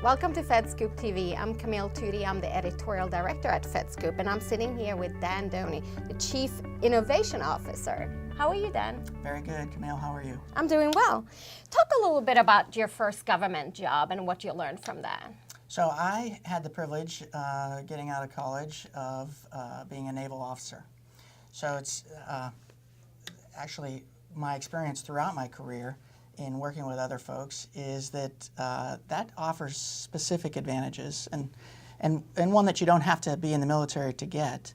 Welcome to FedScoop TV. I'm Camille Tootie. I'm the editorial director at FedScoop, and I'm sitting here with Doney, the Chief Innovation Officer. How are you, Dan? Very good, Camille. How are you? I'm doing well. Talk a little bit about your first government job and what you learned from that. So I had the privilege, getting out of college, of being a naval officer. So it's actually my experience throughout my career in working with other folks is that that offers specific advantages and one that you don't have to be in the military to get,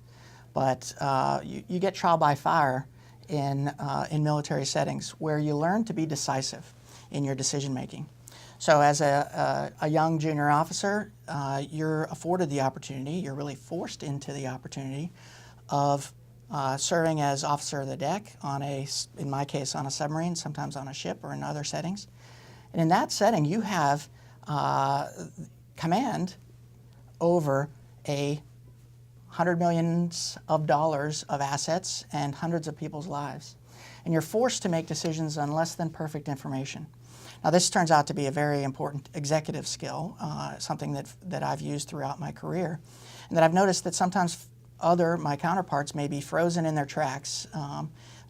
but you get trial by fire in military settings where you learn to be decisive in your decision making. So as a young junior officer, you're afforded the opportunity, you're really forced into the opportunity of serving as officer of the deck on in my case, on a submarine, sometimes on a ship or in other settings. And in that setting, you have command over $100 million of assets and hundreds of people's lives. And you're forced to make decisions on less than perfect information. Now, this turns out to be a very important executive skill, something that I've used throughout my career, and that I've noticed that sometimes my counterparts may be frozen in their tracks,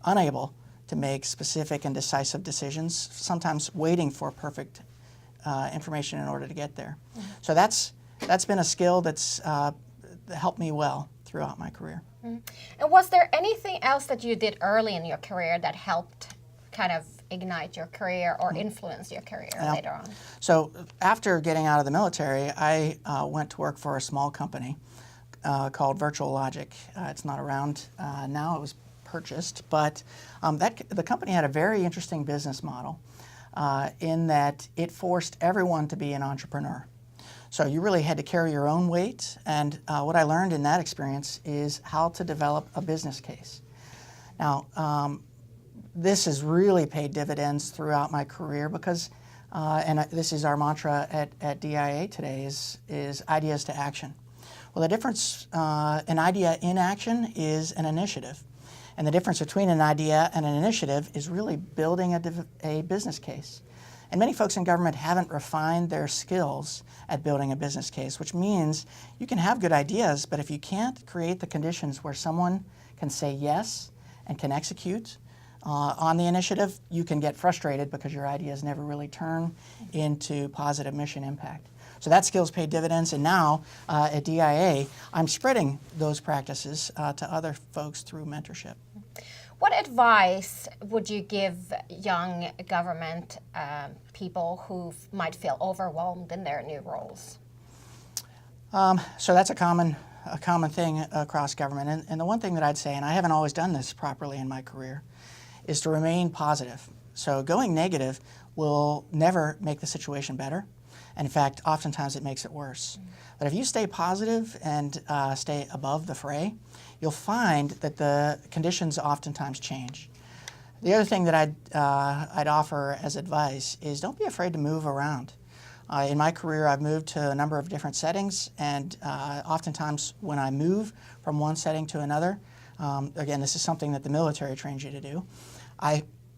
unable to make specific and decisive decisions, sometimes waiting for perfect information in order to get there. Mm-hmm. So that's been a skill that's helped me well throughout my career. Mm-hmm. And was there anything else that you did early in your career that helped kind of ignite your career or influence your career later on? So after getting out of the military, I went to work for a small company called Virtual Logic. It's not around now, it was purchased, but the company had a very interesting business model in that it forced everyone to be an entrepreneur. So you really had to carry your own weight, and what I learned in that experience is how to develop a business case. Now, this has really paid dividends throughout my career because, and this is our mantra at DIA today, is ideas to action. Well, the difference, an idea in action is an initiative. And the difference between an idea and an initiative is really building a business case. And many folks in government haven't refined their skills at building a business case, which means you can have good ideas, but if you can't create the conditions where someone can say yes and can execute on the initiative, you can get frustrated because your ideas never really turn into positive mission impact. So that skill's paid dividends, and now at DIA, I'm spreading those practices to other folks through mentorship. What advice would you give young government people who might feel overwhelmed in their new roles? So that's a common thing across government, and the one thing that I'd say, and I haven't always done this properly in my career, is to remain positive. So going negative will never make the situation better. And in fact, oftentimes it makes it worse. But if you stay positive and stay above the fray, you'll find that the conditions oftentimes change. The other thing that I'd offer as advice is don't be afraid to move around. In my career, I've moved to a number of different settings, and oftentimes when I move from one setting to another, again, this is something that the military trains you to do,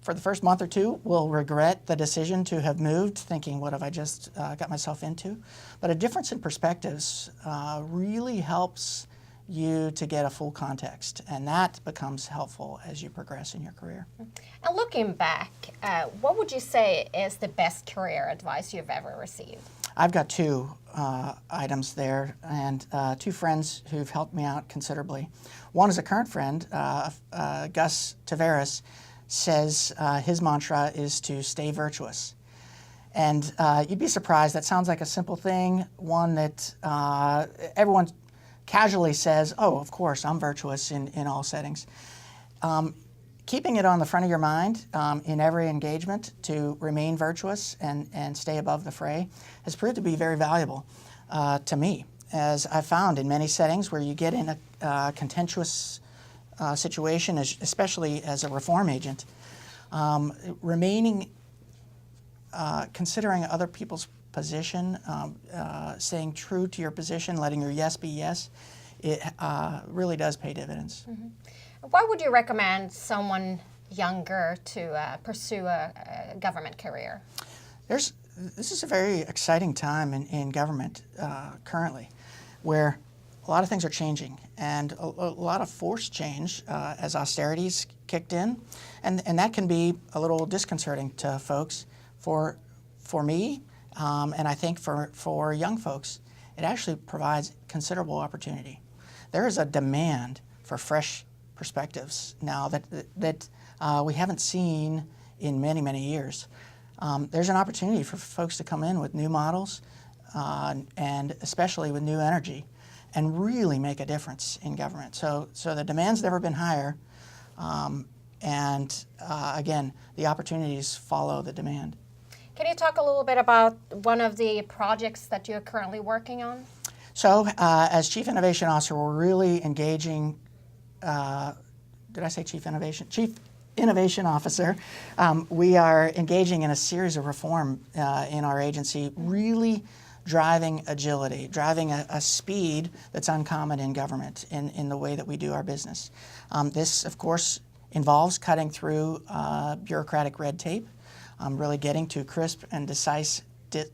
for the first month or two, will regret the decision to have moved, thinking, what have I just got myself into? But a difference in perspectives really helps you to get a full context, and that becomes helpful as you progress in your career. And looking back, what would you say is the best career advice you've ever received? I've got two items there, and two friends who've helped me out considerably. One is a current friend, Gus Taveras, says his mantra is to stay virtuous. And you'd be surprised, that sounds like a simple thing, one that everyone casually says, oh, of course, I'm virtuous in all settings. Keeping it on the front of your mind in every engagement to remain virtuous and stay above the fray has proved to be very valuable to me, as I've found in many settings where you get in a contentious situation, especially as a reform agent, remaining, considering other people's position, staying true to your position, letting your yes be yes, it really does pay dividends. Mm-hmm. Why would you recommend someone younger to pursue a government career? This is a very exciting time in government currently, where a lot of things are changing, and a lot of forced change as austerities kicked in, and that can be a little disconcerting to folks. For me, and I think for young folks, it actually provides considerable opportunity. There is a demand for fresh perspectives now that we haven't seen in many, many years. There's an opportunity for folks to come in with new models and especially with new energy and really make a difference in government. So the demand's never been higher, and again, the opportunities follow the demand. Can you talk a little bit about one of the projects that you're currently working on? So as Chief Innovation Officer, we're really engaging, did I say Chief Innovation? Chief Innovation Officer. We are engaging in a series of reform in our agency, really driving agility, driving a speed that's uncommon in government in the way that we do our business. This, of course, involves cutting through bureaucratic red tape, really getting to crisp and decisive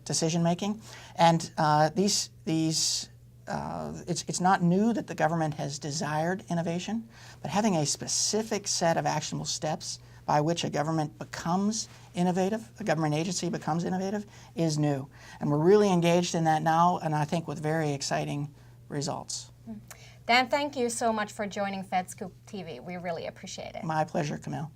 decision making. And it's not new that the government has desired innovation, but having a specific set of actionable steps by which a government becomes innovative, a government agency becomes innovative, is new. And we're really engaged in that now, and I think with very exciting results. Dan, thank you so much for joining FedScoop TV. We really appreciate it. My pleasure, Camille.